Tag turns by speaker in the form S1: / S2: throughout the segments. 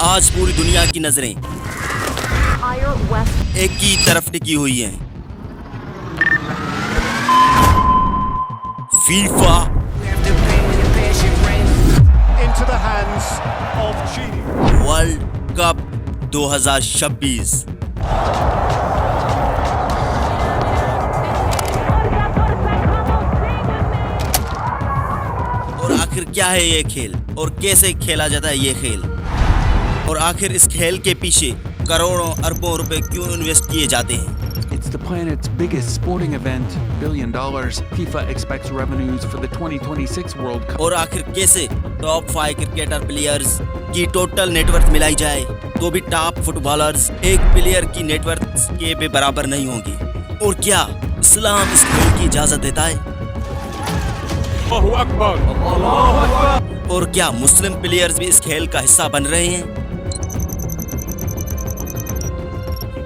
S1: आज पूरी दुनिया की नजरें एक ही तरफ टिकी हुई हैं। FIFA
S2: into the hands of genius.
S1: World cup 2026। और आखिर क्या है ये खेल और कैसे खेला जाता है ये खेल, और आखिर इस खेल के पीछे करोड़ों अरबों रुपए क्यों इन्वेस्ट किए जाते हैं।
S3: It's the planet's biggest sporting event, $1 billion. FIFA expects revenues for the 2026 World Cup.
S1: और आखिर कैसे टॉप 5 क्रिकेटर प्लेयर्स की टोटल नेटवर्थ मिलाई जाए तो भी टॉप फुटबॉलर्स एक प्लेयर की नेटवर्थ के भी बराबर नहीं होंगी। और क्या इस्लाम इस खेल की इजाजत देता है?
S2: Allahu Akbar.
S1: और क्या मुस्लिम प्लेयर्स भी इस खेल का हिस्सा बन रहे हैं?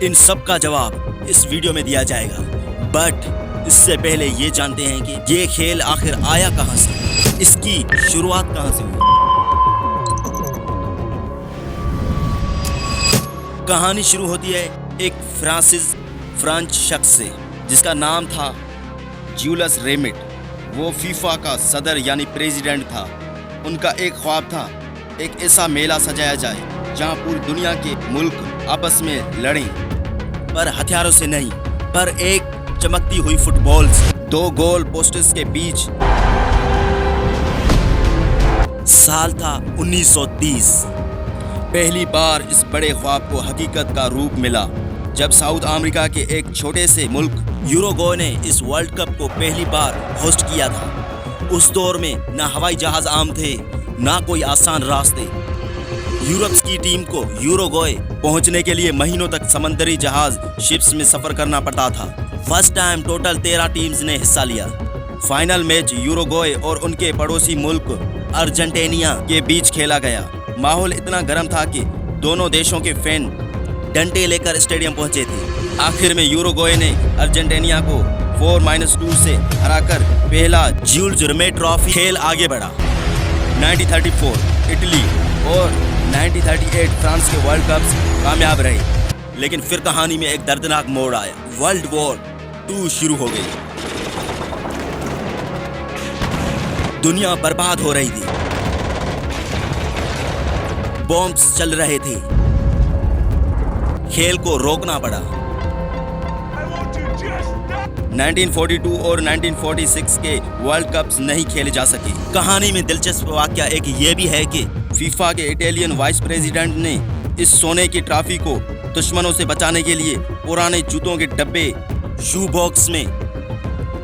S1: इन सब का जवाब इस वीडियो में दिया जाएगा, बट इससे पहले ये जानते हैं कि ये खेल आखिर आया कहां से, इसकी शुरुआत कहां से हुई। कहानी शुरू होती है एक फ्रेंच शख्स से जिसका नाम था जूलियस रेमिट। वो फीफा का सदर यानी प्रेसिडेंट था। उनका एक ख्वाब था एक ऐसा मेला सजाया जाए जहां पूरी दुनिया के मुल्क आपस में लड़ें, पर हथियारों से नहीं, पर एक चमकती हुई फुटबॉल से। 2 गोल पोस्टर्स के बीच। साल था 1930। पहली बार इस बड़े ख्वाब को हकीकत का रूप मिला जब साउथ अमेरिका के एक छोटे से मुल्क यूरुग्वे ने इस वर्ल्ड कप को पहली बार होस्ट किया था। उस दौर में ना हवाई जहाज आम थे, ना कोई आसान रास्ते। यूरोप की टीम को यूरुग्वे पहुंचने के लिए महीनों तक समंदरी जहाज शिप्स में सफर करना पड़ता था। फर्स्ट टाइम टोटल 13 टीम्स ने हिस्सा लिया। फाइनल मैच यूरुग्वे और उनके पड़ोसी मुल्क अर्जेंटीना के बीच खेला गया। माहौल इतना गर्म था कि दोनों देशों के फैन डंडे लेकर स्टेडियम पहुंचे थे। आखिर में यूरुग्वे ने अर्जेंटीना को 4-2 से हराकर पहला जूल्स रिमेट ट्रॉफी खेल आगे बढ़ा। 1934 इटली और 1938 फ्रांस के वर्ल्ड कप्स कामयाब रहे, लेकिन फिर कहानी में एक दर्दनाक मोड़ आया। वर्ल्ड वॉर 2 शुरू हो गई। दुनिया बर्बाद हो रही थी, बॉम्ब्स चल रहे थे। खेल को रोकना पड़ा। 1942 और 1946 के वर्ल्ड कप्स नहीं खेले जा सके। कहानी में दिलचस्प वाकया एक ये भी है कि फीफा के इटालियन वाइस प्रेसिडेंट ने इस सोने की ट्रॉफी को दुश्मनों से बचाने के लिए पुराने जूतों के डब्बे शू बॉक्स में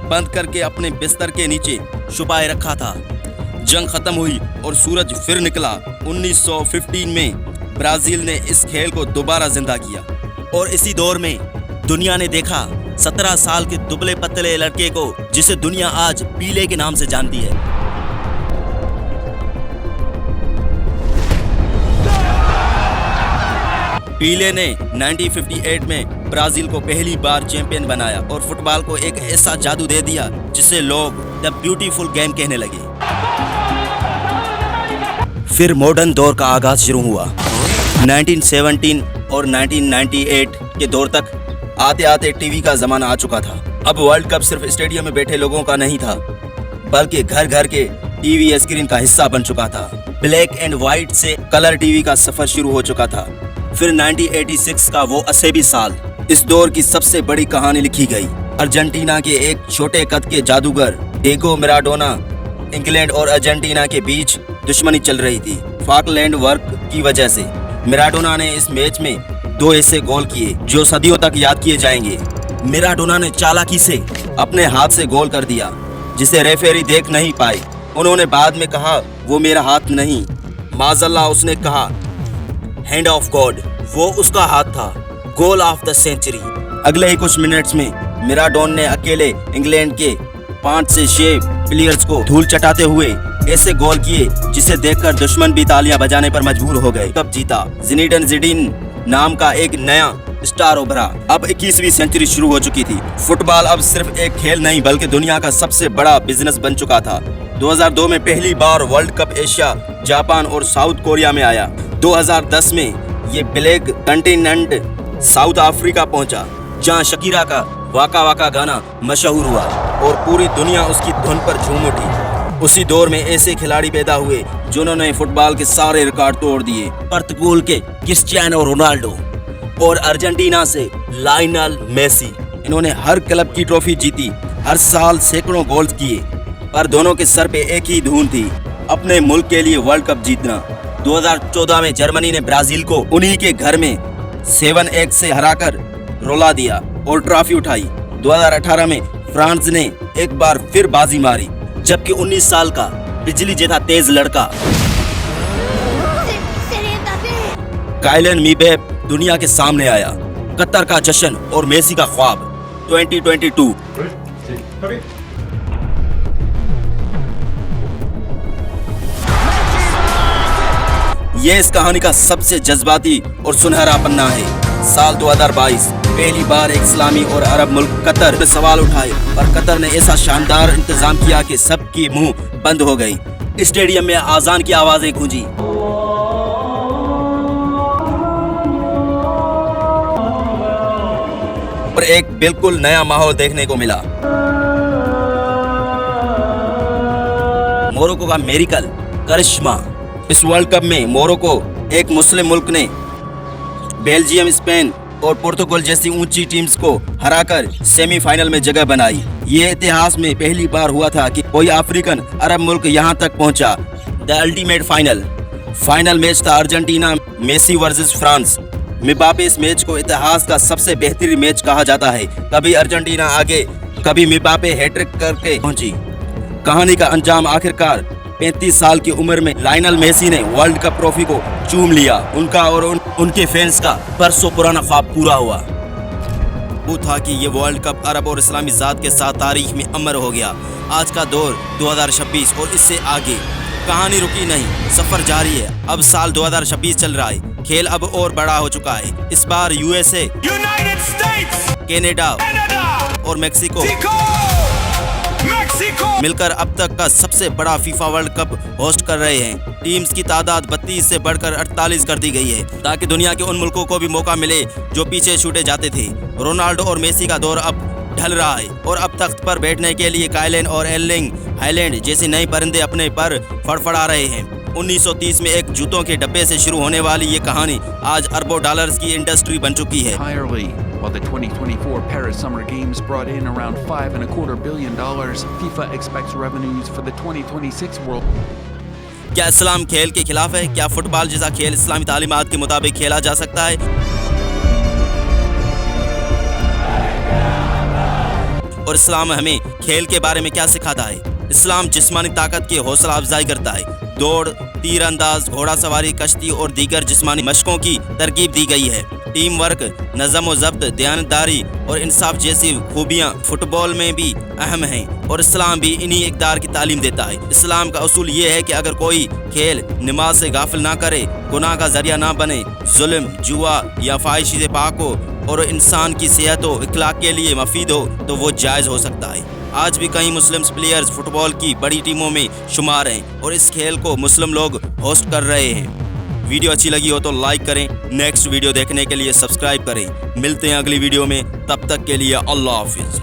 S1: बंद करके अपने बिस्तर के नीचे छुपाए रखा था। जंग खत्म हुई और सूरज फिर निकला। 1915 में ब्राजील ने इस खेल को दोबारा जिंदा किया, और इसी दौर में दुनिया ने देखा 17 साल के दुबले पतले लड़के को जिसे दुनिया आज पीले के नाम से जानती है। पीले ने 1958 में ब्राजील को पहली बार चैंपियन बनाया और फुटबॉल को एक ऐसा जादू दे दिया जिसे लोग द ब्यूटीफुल गेम कहने लगे। फिर मॉडर्न दौर का आगाज शुरू हुआ। 1917 और 1998 के दौर तक आते आते टीवी का जमाना आ चुका था। अब वर्ल्ड कप सिर्फ स्टेडियम में बैठे लोगों का नहीं था, बल्कि घर घर के टीवी स्क्रीन का हिस्सा बन चुका था। ब्लैक एंड व्हाइट से कलर टीवी का सफर शुरू हो चुका था। फिर 1986 का वो 80वीं साल, इस दौर की सबसे बड़ी कहानी लिखी गई। अर्जेंटीना के एक छोटे कद के जादूगर डिएगो मैराडोना, इंग्लैंड और अर्जेंटीना के बीच दुश्मनी चल रही थी फॉकलैंड वर्क की वजह से। मैराडोना ने इस मैच में 2 ऐसे गोल किए जो सदियों तक याद किए जाएंगे। मैराडोना ने चालाकी से अपने हाथ से गोल कर दिया जिसे रेफरी देख नहीं पाए। उन्होंने बाद में कहा वो मेरा हाथ नहीं, माज़ल्लाह उसने कहा हैंड ऑफ गॉड, वो उसका हाथ था। Goal of the century. अगले ही कुछ मिनट्स में मैराडोना ने अकेले इंग्लैंड के 5 से 6 प्लेयर्स को धूल चटाते हुए ऐसे गोल किए जिसे देखकर दुश्मन भी तालियां बजाने पर मजबूर हो गए। कप जीता। ज़िनेडिन ज़िडान नाम का एक नया स्टार उभरा। अब 21वीं सेंचुरी शुरू हो चुकी थी। फुटबॉल अब सिर्फ एक खेल नहीं बल्कि दुनिया का सबसे बड़ा बिजनेस बन चुका था। 2002 में पहली बार वर्ल्ड कप एशिया, जापान और साउथ कोरिया में आया। 2010 में ये ब्लैक कंटिनेंट साउथ अफ्रीका पहुंचा, जहां शकीरा का वाका वाका गाना मशहूर हुआ और पूरी दुनिया उसकी धुन पर झूम उठी। उसी दौर में ऐसे खिलाड़ी पैदा हुए जिन्होंने फुटबॉल के सारे रिकॉर्ड तोड़ दिए। पुर्तगाल के क्रिस्टियानो रोनाल्डो और अर्जेंटीना से लायनल मेसी। इन्होंने हर क्लब की ट्रॉफी जीती, हर साल सैकड़ों गोल्स किए, पर दोनों के सर पे एक ही धुन थी, अपने मुल्क के लिए वर्ल्ड कप जीतना। 2014 में जर्मनी ने ब्राजील को उन्हीं के घर में 7-1 से हराकर रुला दिया और ट्रॉफी उठाई। 2018 में फ्रांस ने एक बार फिर बाजी मारी, जबकि 19 साल का बिजली जैसा तेज लड़का काइलन म्बाप्पे दुनिया के सामने आया। कतर का जश्न और मेसी का ख्वाब 2022। ये इस कहानी का सबसे जज्बाती और सुनहरा पन्ना है। साल 2022 पहली बार एक इस्लामी और अरब मुल्क कतर ने सवाल उठाए और कतर ने ऐसा शानदार इंतजाम किया कि सबकी मुंह बंद हो गई। स्टेडियम में आजान की आवाजें गूंजी। और एक बिल्कुल नया माहौल देखने को मिला। मोरक्को का मेरिकल करिश्मा। इस वर्ल्ड कप में मोरक्को एक मुस्लिम मुल्क ने बेल्जियम, स्पेन और पुर्तगाल जैसी ऊंची टीम्स को हराकर सेमीफाइनल में जगह बनाई। ये इतिहास में पहली बार हुआ था कि कोई अफ्रीकन अरब मुल्क यहां तक पहुंचा। द अल्टीमेट फाइनल मैच था Argentina Messi versus France. Mbappe इस मैच को इतिहास का सबसे बेहतरीन मैच कहा जाता है। कभी अर्जेंटीना आगे, कभी म्बाप्पे हैट्रिक करके पहुंची। कहानी का अंजाम आखिरकार 35 साल की उम्र में लायनल मेसी ने वर्ल्ड कप ट्रॉफी को चूम लिया। उनका और उनके फैंस का बरसों पुराना ख्वाब पूरा हुआ। वो था कि ये वर्ल्ड कप अरब और इस्लामी ज़ात के साथ तारीख में अमर हो गया। आज का दौर 2026 और इससे आगे। कहानी रुकी नहीं, सफर जारी है। अब साल 2026 चल रहा है। खेल अब और बड़ा हो चुका है। इस बार यूएसए, यूनाइटेड स्टेट्स, कनाडा और मेक्सिको मिलकर अब तक का सबसे बड़ा फीफा वर्ल्ड कप होस्ट कर रहे हैं। टीम्स की तादाद 32 से बढ़कर 48 कर दी गई है, ताकि दुनिया के उन मुल्कों को भी मौका मिले जो पीछे छूटे जाते थे। रोनाल्डो और मेसी का दौर अब ढल रहा है और अब तख्त पर बैठने के लिए काइलन और एर्लिंग हाइलैंड जैसे नए परिंदे अपने पर फड़फड़ा रहे हैं। 1930 में एक जूतों के डब्बे से शुरू होने वाली ये कहानी आज अरबों डॉलर्स की इंडस्ट्री बन चुकी है।
S3: While the 2024 Paris Summer Games brought in around $5.25 billion, FIFA expects revenues for the 2026 World.
S1: क्या इस्लाम खेल के खिलाफ है? क्या फुटबॉल जैसा खेल इस्लामी तालीमात के मुताबिक खेला जा सकता है? और इस्लाम हमें खेल के बारे में क्या सिखाता है? इस्लाम जिस्मानी ताकत की हौसला अफजाई करता है। दौड़, तीरंदाज, घोड़ा सवारी, कश्ती और दीगर जिस्मानी मशकों की तरकीब दी गई है। टीम वर्क, नज़म व ज़ब्त, दयानतदारी और इंसाफ जैसी खूबियाँ फुटबॉल में भी अहम हैं और इस्लाम भी इन्हीं इक़दार की तालीम देता है। इस्लाम का उसूल ये है कि अगर कोई खेल नमाज से गाफिल ना करे, गुनाह का जरिया ना बने, जुल्म, जुआ या ख्वाहिशी से पाक हो और इंसान की सेहत व इखलाक के लिए मफीद हो, तो वो जायज़ हो सकता है। आज भी कई मुस्लिम प्लेयर्स फुटबॉल की बड़ी टीमों में शुमार हैं और इस खेल को मुस्लिम लोग होस्ट कर रहे हैं। वीडियो अच्छी लगी हो तो लाइक करें। नेक्स्ट वीडियो देखने के लिए सब्सक्राइब करें। मिलते हैं अगली वीडियो में, तब तक के लिए अल्लाह हाफिज़।